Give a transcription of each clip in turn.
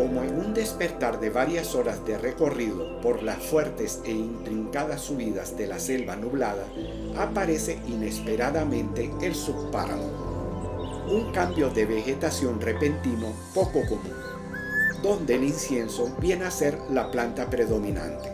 Como en un despertar de varias horas de recorrido por las fuertes e intrincadas subidas de la selva nublada, aparece inesperadamente el subpáramo, un cambio de vegetación repentino poco común, donde el incienso viene a ser la planta predominante,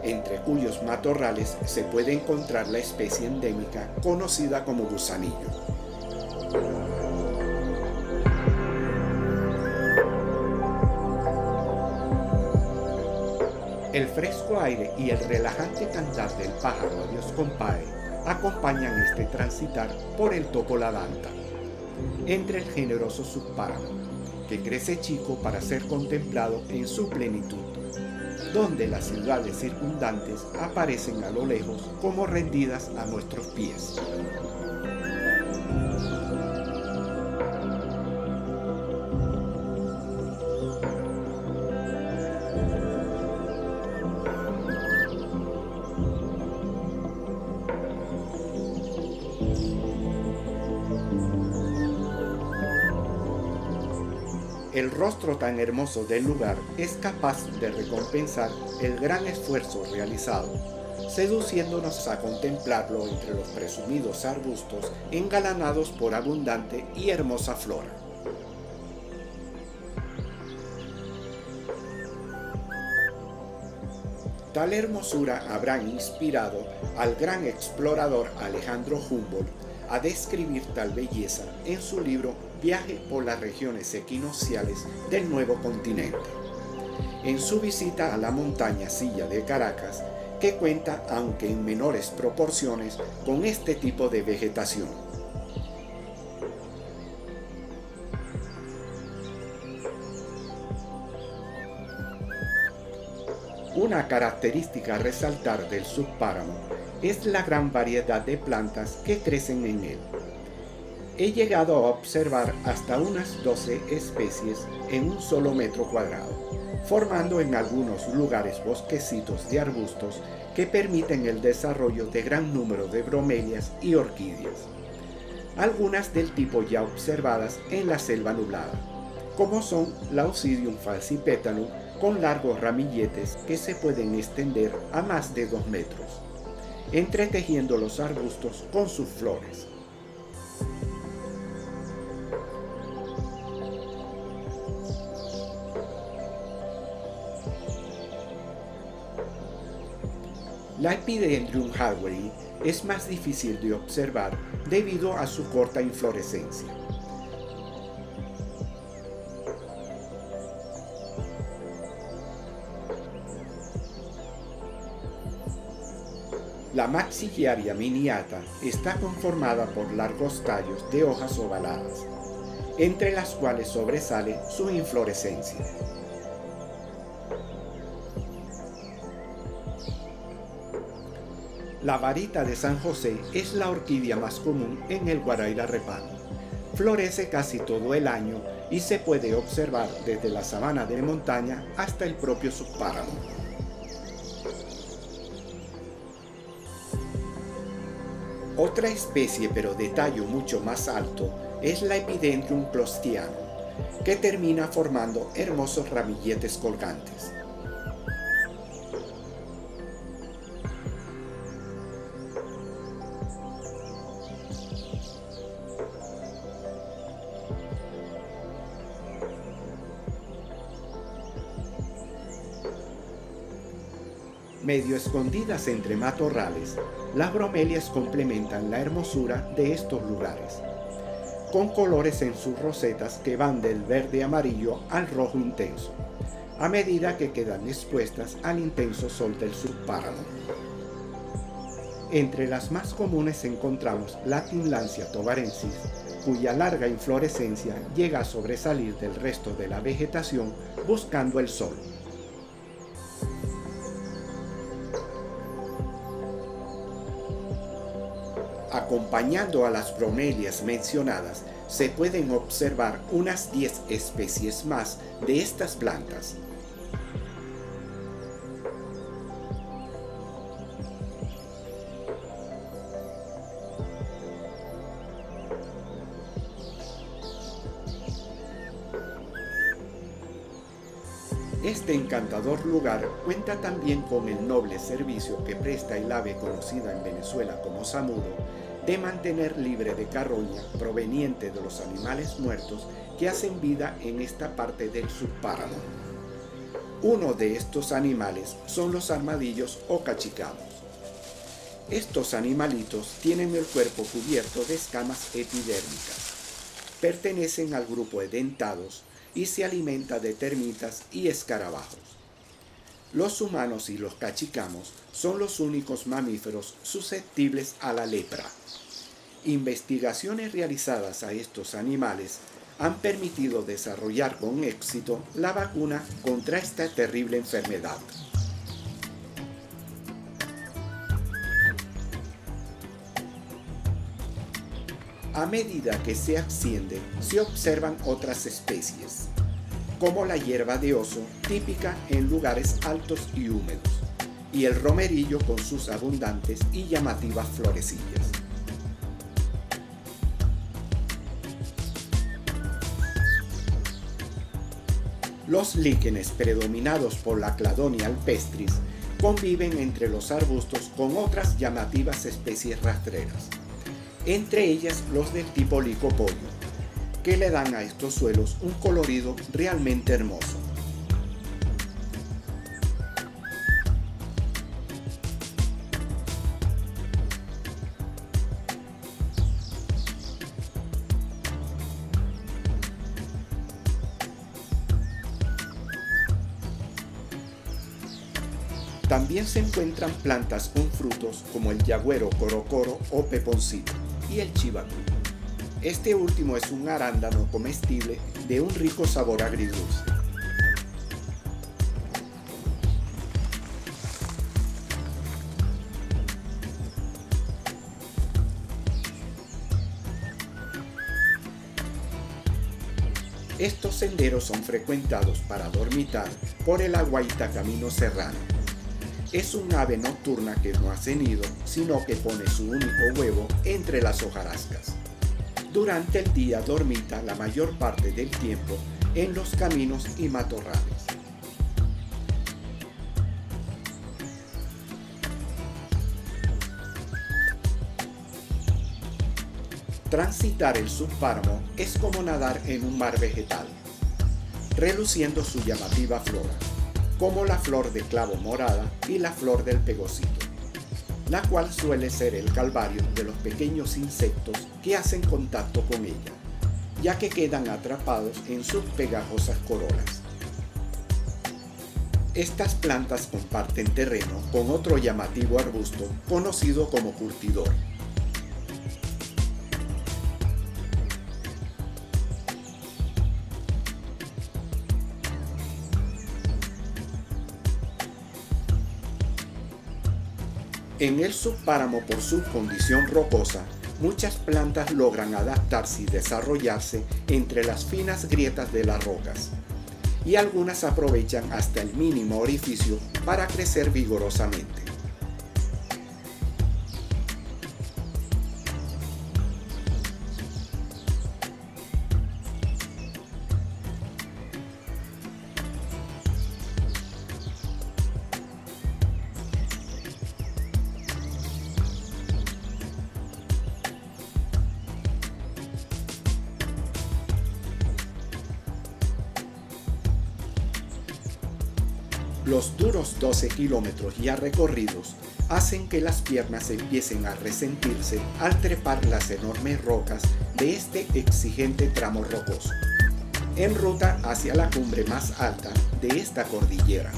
entre cuyos matorrales se puede encontrar la especie endémica conocida como gusanillo. El fresco aire y el relajante cantar del pájaro Dios compare acompañan este transitar por el Tocoladanta, entre el generoso subpáramo, que crece chico para ser contemplado en su plenitud, donde las ciudades circundantes aparecen a lo lejos como rendidas a nuestros pies. El rostro tan hermoso del lugar es capaz de recompensar el gran esfuerzo realizado, seduciéndonos a contemplarlo entre los presumidos arbustos engalanados por abundante y hermosa flora. Tal hermosura habrá inspirado al gran explorador Alejandro Humboldt a describir tal belleza en su libro Viaje por las regiones equinocciales del Nuevo Continente, en su visita a la montaña Silla de Caracas, que cuenta, aunque en menores proporciones, con este tipo de vegetación. Una característica a resaltar del subpáramo es la gran variedad de plantas que crecen en él. He llegado a observar hasta unas 12 especies en un solo metro cuadrado, formando en algunos lugares bosquecitos de arbustos que permiten el desarrollo de gran número de bromelias y orquídeas, algunas del tipo ya observadas en la selva nublada, como son la Oncidium falcipetalum, con largos ramilletes que se pueden extender a más de 2 metros, entretejiendo los arbustos con sus flores. La Epidendrum hardwari es más difícil de observar debido a su corta inflorescencia. La Maxillaria miniata está conformada por largos tallos de hojas ovaladas, entre las cuales sobresale su inflorescencia. La varita de San José es la orquídea más común en el Guaraíra repano. Florece casi todo el año y se puede observar desde la sabana de montaña hasta el propio subpáramo. Otra especie, pero de tallo mucho más alto, es la Epidendrum clostianum, que termina formando hermosos ramilletes colgantes. Medio escondidas entre matorrales, las bromelias complementan la hermosura de estos lugares, con colores en sus rosetas que van del verde amarillo al rojo intenso, a medida que quedan expuestas al intenso sol del subpáramo. Entre las más comunes encontramos la Tinlancia tovarensis, cuya larga inflorescencia llega a sobresalir del resto de la vegetación buscando el sol. Acompañando a las bromelias mencionadas, se pueden observar unas 10 especies más de estas plantas. Este encantador lugar cuenta también con el noble servicio que presta el ave conocida en Venezuela como zamuro, de mantener libre de carroña proveniente de los animales muertos que hacen vida en esta parte del subpáramo. Uno de estos animales son los armadillos o cachicados. Estos animalitos tienen el cuerpo cubierto de escamas epidérmicas. Pertenecen al grupo de dentados y se alimenta de termitas y escarabajos. Los humanos y los cachicamos son los únicos mamíferos susceptibles a la lepra. Investigaciones realizadas a estos animales han permitido desarrollar con éxito la vacuna contra esta terrible enfermedad. A medida que se asciende, se observan otras especies, como la hierba de oso, típica en lugares altos y húmedos, y el romerillo con sus abundantes y llamativas florecillas. Los líquenes predominados por la Cladonia alpestris conviven entre los arbustos con otras llamativas especies rastreras, entre ellas los del tipo licopollo, que le dan a estos suelos un colorido realmente hermoso. También se encuentran plantas con frutos como el yagüero corocoro o peponcito y el chivacú. Este último es un arándano comestible de un rico sabor agridulce. Estos senderos son frecuentados para dormitar por el aguaita camino serrano. Es un ave nocturna que no hace nido, sino que pone su único huevo entre las hojarascas. Durante el día dormita la mayor parte del tiempo en los caminos y matorrales. Transitar el subpáramo es como nadar en un mar vegetal, reluciendo su llamativa flora, como la flor de clavo morada y la flor del pegosito, la cual suele ser el calvario de los pequeños insectos que hacen contacto con ella, ya que quedan atrapados en sus pegajosas corolas. Estas plantas comparten terreno con otro llamativo arbusto conocido como curtidor. En el subpáramo, por su condición rocosa, muchas plantas logran adaptarse y desarrollarse entre las finas grietas de las rocas, y algunas aprovechan hasta el mínimo orificio para crecer vigorosamente. Los duros 12 kilómetros ya recorridos hacen que las piernas empiecen a resentirse al trepar las enormes rocas de este exigente tramo rocoso, en ruta hacia la cumbre más alta de esta cordillera.